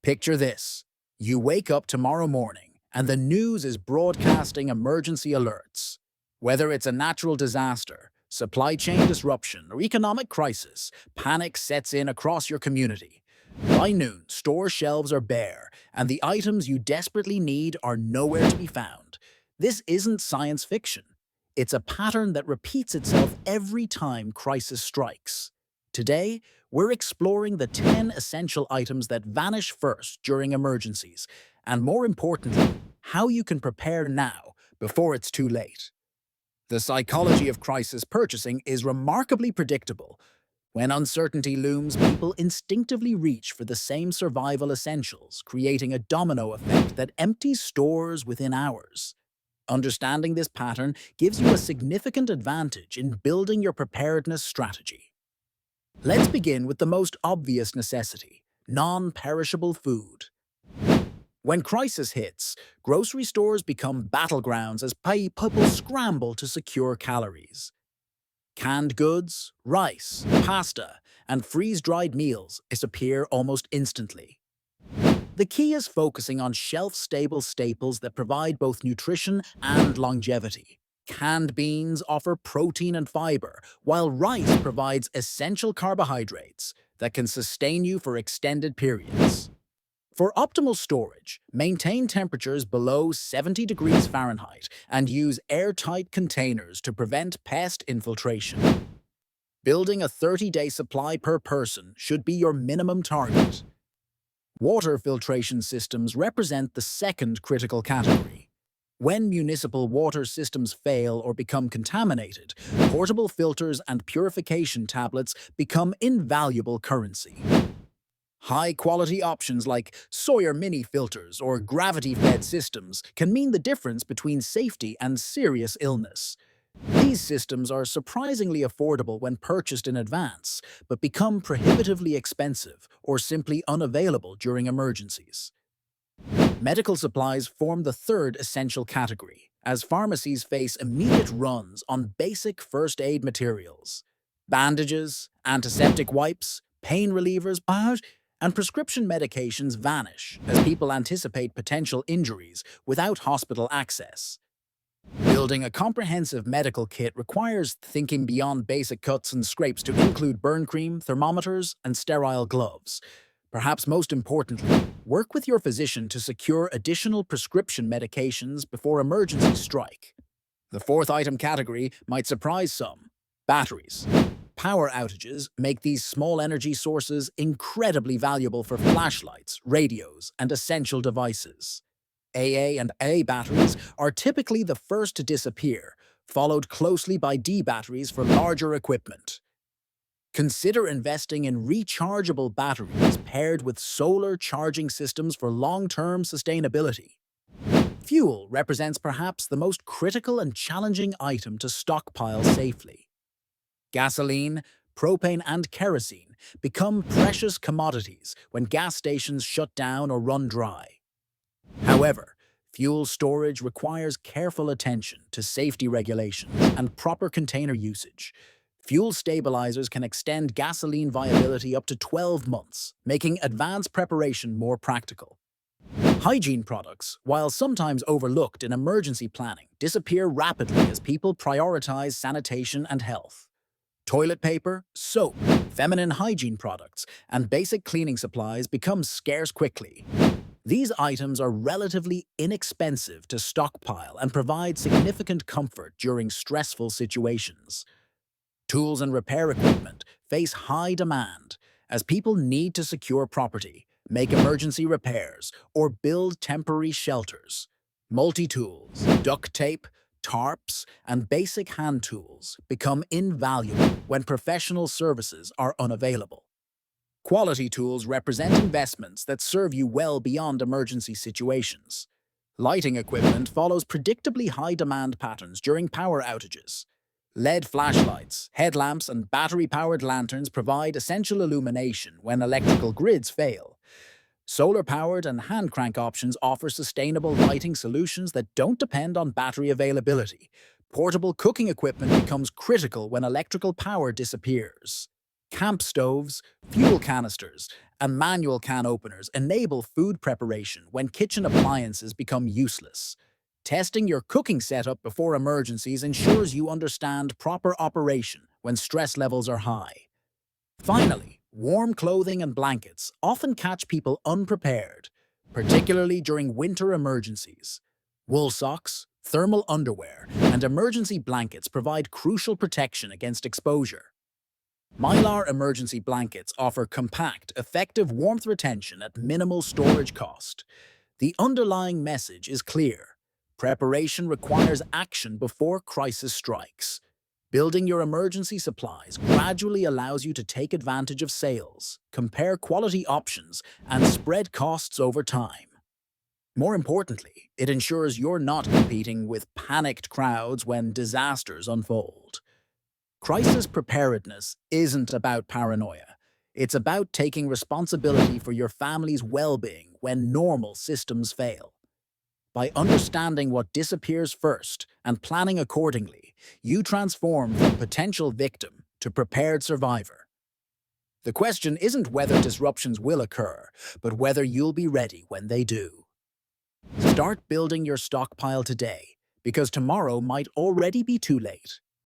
Picture this. You wake up tomorrow morning and the news is broadcasting emergency alerts. Whether it's a natural disaster, supply chain disruption, or economic crisis, panic sets in across your community. By noon, store shelves are bare, and the items you desperately need are nowhere to be found. This isn't science fiction. It's a pattern that repeats itself every time crisis strikes. Today, we're exploring the 10 essential items that vanish first during emergencies, and more importantly, how you can prepare now before it's too late. The psychology of crisis purchasing is remarkably predictable. When uncertainty looms, people instinctively reach for the same survival essentials, creating a domino effect that empties stores within hours. Understanding this pattern gives you a significant advantage in building your preparedness strategy. Let's begin with the most obvious necessity: non-perishable food. When crisis hits, grocery stores become battlegrounds as people scramble to secure calories. Canned goods, rice, pasta, and freeze-dried meals disappear almost instantly. The key is focusing on shelf-stable staples that provide both nutrition and longevity. Canned beans offer protein and fiber, while rice provides essential carbohydrates that can sustain you for extended periods. For optimal storage, maintain temperatures below 70 degrees Fahrenheit and use airtight containers to prevent pest infiltration. Building a 30-day supply per person should be your minimum target. Water filtration systems represent the second critical category. When municipal water systems fail or become contaminated, portable filters and purification tablets become invaluable currency. High-quality options like Sawyer mini filters or gravity-fed systems can mean the difference between safety and serious illness. These systems are surprisingly affordable when purchased in advance, but become prohibitively expensive or simply unavailable during emergencies. Medical supplies form the third essential category, as pharmacies face immediate runs on basic first aid materials. Bandages, antiseptic wipes, pain relievers, and prescription medications vanish as people anticipate potential injuries without hospital access. Building a comprehensive medical kit requires thinking beyond basic cuts and scrapes to include burn cream, thermometers, and sterile gloves. Perhaps most importantly, work with your physician to secure additional prescription medications before emergencies strike. The fourth item category might surprise some: batteries. Power outages make these small energy sources incredibly valuable for flashlights, radios, and essential devices. AA and A batteries are typically the first to disappear, followed closely by D batteries for larger equipment. Consider investing in rechargeable batteries paired with solar charging systems for long-term sustainability. Fuel represents perhaps the most critical and challenging item to stockpile safely. Gasoline, propane, and kerosene become precious commodities when gas stations shut down or run dry. However, fuel storage requires careful attention to safety regulations and proper container usage. Fuel stabilizers can extend gasoline viability up to 12 months, making advanced preparation more practical. Hygiene products, while sometimes overlooked in emergency planning, disappear rapidly as people prioritize sanitation and health. Toilet paper, soap, feminine hygiene products, and basic cleaning supplies become scarce quickly. These items are relatively inexpensive to stockpile and provide significant comfort during stressful situations. Tools and repair equipment face high demand as people need to secure property, make emergency repairs, or build temporary shelters. Multi-tools, duct tape, tarps, and basic hand tools become invaluable when professional services are unavailable. Quality tools represent investments that serve you well beyond emergency situations. Lighting equipment follows predictably high demand patterns during power outages. LED flashlights, headlamps, and battery-powered lanterns provide essential illumination when electrical grids fail. Solar-powered and hand-crank options offer sustainable lighting solutions that don't depend on battery availability. Portable cooking equipment becomes critical when electrical power disappears. Camp stoves, fuel canisters, and manual can openers enable food preparation when kitchen appliances become useless. Testing your cooking setup before emergencies ensures you understand proper operation when stress levels are high. Finally, warm clothing and blankets often catch people unprepared, particularly during winter emergencies. Wool socks, thermal underwear, and emergency blankets provide crucial protection against exposure. Mylar emergency blankets offer compact, effective warmth retention at minimal storage cost. The underlying message is clear. Preparation requires action before crisis strikes. Building your emergency supplies gradually allows you to take advantage of sales, compare quality options, and spread costs over time. More importantly, it ensures you're not competing with panicked crowds when disasters unfold. Crisis preparedness isn't about paranoia. It's about taking responsibility for your family's well-being when normal systems fail. By understanding what disappears first and planning accordingly, you transform from potential victim to prepared survivor. The question isn't whether disruptions will occur, but whether you'll be ready when they do. Start building your stockpile today, because tomorrow might already be too late.